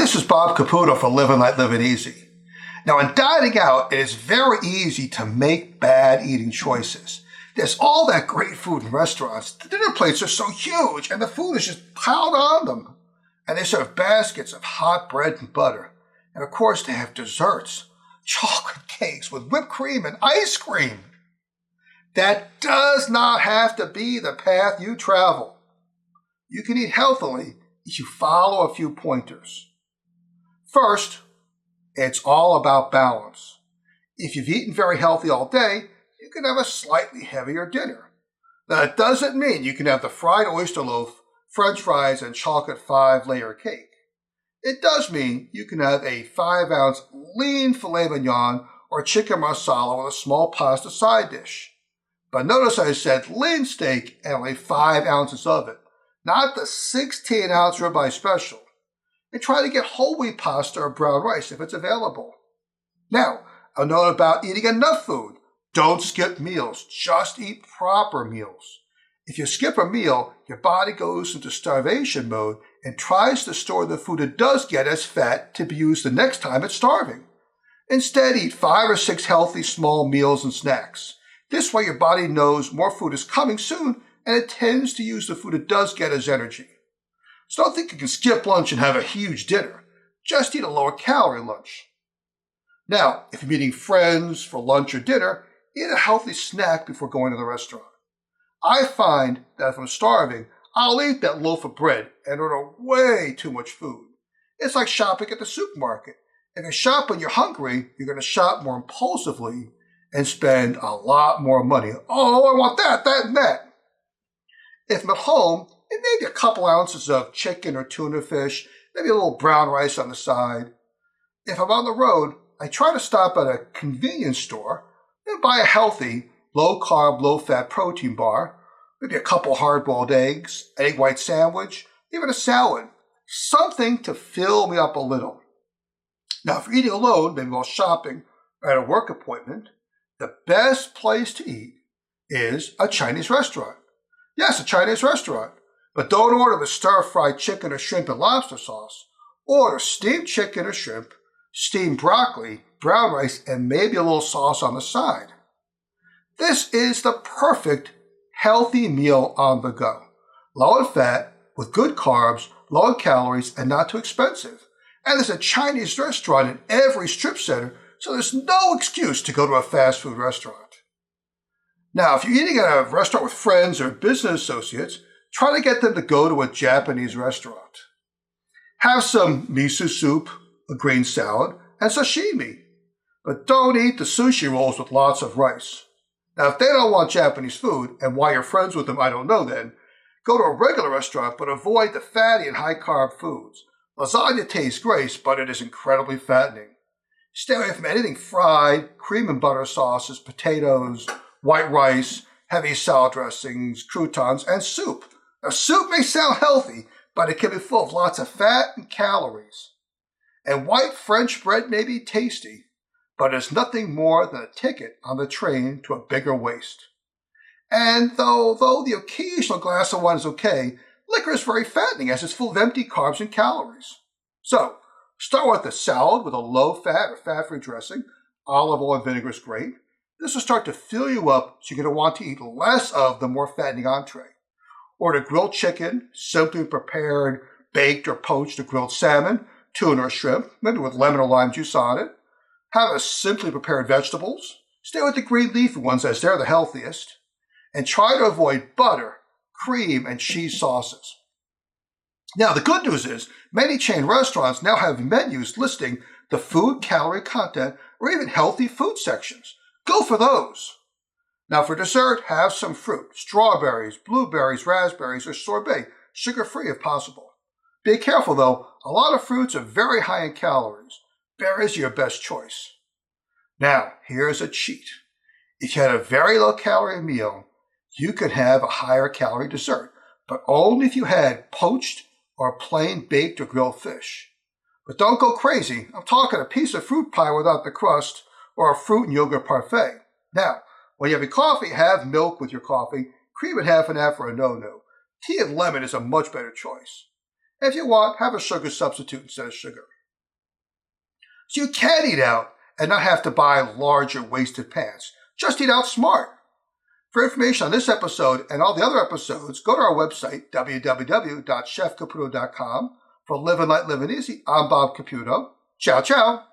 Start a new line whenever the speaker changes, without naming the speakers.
this is Bob Caputo for Living Light Living Easy. Now, in dining out, it is very easy to make bad eating choices. There's all that great food in restaurants. The dinner plates are so huge, and the food is just piled on them. And they serve baskets of hot bread and butter. And of course, they have desserts, chocolate cakes with whipped cream and ice cream. That does not have to be the path you travel. You can eat healthily if you follow a few pointers. First, it's all about balance. If you've eaten very healthy all day, you can have a slightly heavier dinner. Now, that doesn't mean you can have the fried oyster loaf, French fries, and chocolate 5-layer cake. It does mean you can have a 5-ounce lean filet mignon or chicken marsala with a small pasta side dish. But notice I said lean steak and only 5 ounces of it, not the 16-ounce ribeye special. And try to get whole wheat pasta or brown rice if it's available. Now, a note about eating enough food. Don't skip meals. Just eat proper meals. If you skip a meal, your body goes into starvation mode and tries to store the food it does get as fat to be used the next time it's starving. Instead, eat 5 or 6 healthy small meals and snacks. This way your body knows more food is coming soon and it tends to use the food it does get as energy. So don't think you can skip lunch and have a huge dinner. Just eat a lower calorie lunch. Now, if you're meeting friends for lunch or dinner, eat a healthy snack before going to the restaurant. I find that if I'm starving, I'll eat that loaf of bread and order way too much food. It's like shopping at the supermarket. If you shop when you're hungry, you're going to shop more impulsively and spend a lot more money. Oh, I want that, and that. If I'm at home, and maybe a couple ounces of chicken or tuna fish, maybe a little brown rice on the side. If I'm on the road, I try to stop at a convenience store and buy a healthy, low-carb, low-fat protein bar, maybe a couple hard-boiled eggs, an egg white sandwich, even a salad, something to fill me up a little. Now, if you're eating alone, maybe while shopping or at a work appointment, the best place to eat is a Chinese restaurant. Yes, a Chinese restaurant. But don't order the stir-fried chicken or shrimp and lobster sauce. Order steamed chicken or shrimp, steamed broccoli, brown rice, and maybe a little sauce on the side. This is the perfect healthy meal on the go. Low in fat, with good carbs, low in calories, and not too expensive. And there's a Chinese restaurant in every strip center, so there's no excuse to go to a fast food restaurant. Now, if you're eating at a restaurant with friends or business associates, try to get them to go to a Japanese restaurant. Have some miso soup, a green salad, and sashimi. But don't eat the sushi rolls with lots of rice. Now, if they don't want Japanese food, and why you're friends with them, I don't know then, go to a regular restaurant, but avoid the fatty and high-carb foods. Lasagna tastes great, but it is incredibly fattening. Stay away from anything fried, cream and butter sauces, potatoes, white rice, heavy salad dressings, croutons, and soup. Now, soup may sound healthy, but it can be full of lots of fat and calories. And white French bread may be tasty, but it's nothing more than a ticket on the train to a bigger waist. And though the occasional glass of wine is okay, liquor is very fattening as it's full of empty carbs and calories. So, start with a salad with a low-fat or fat-free dressing. Olive oil and vinegar is great. This will start to fill you up, so you're going to want to eat less of the more fattening entree. Order grilled chicken, simply prepared, baked or poached or grilled salmon, tuna or shrimp, maybe with lemon or lime juice on it. Have a simply prepared vegetables. Stay with the green leafy ones as they're the healthiest. And try to avoid butter, cream, and cheese sauces. Now, the good news is many chain restaurants now have menus listing the food calorie content or even healthy food sections. Go for those. Now, for dessert, have some fruit, strawberries, blueberries, raspberries, or sorbet, sugar-free if possible. Be careful, though. A lot of fruits are very high in calories. Berries are your best choice. Now, here's a cheat. If you had a very low-calorie meal, you could have a higher calorie dessert, but only if you had poached or plain baked or grilled fish. But don't go crazy. I'm talking a piece of fruit pie without the crust or a fruit and yogurt parfait. Now, when you have your coffee, have milk with your coffee. Cream it half and half for a no-no. Tea and lemon is a much better choice. If you want, have a sugar substitute instead of sugar. So you can eat out and not have to buy larger wasted pans. Just eat out smart. For information on this episode and all the other episodes, go to our website, www.chefcaputo.com. For Living Light, Living Easy, I'm Bob Caputo. Ciao, ciao.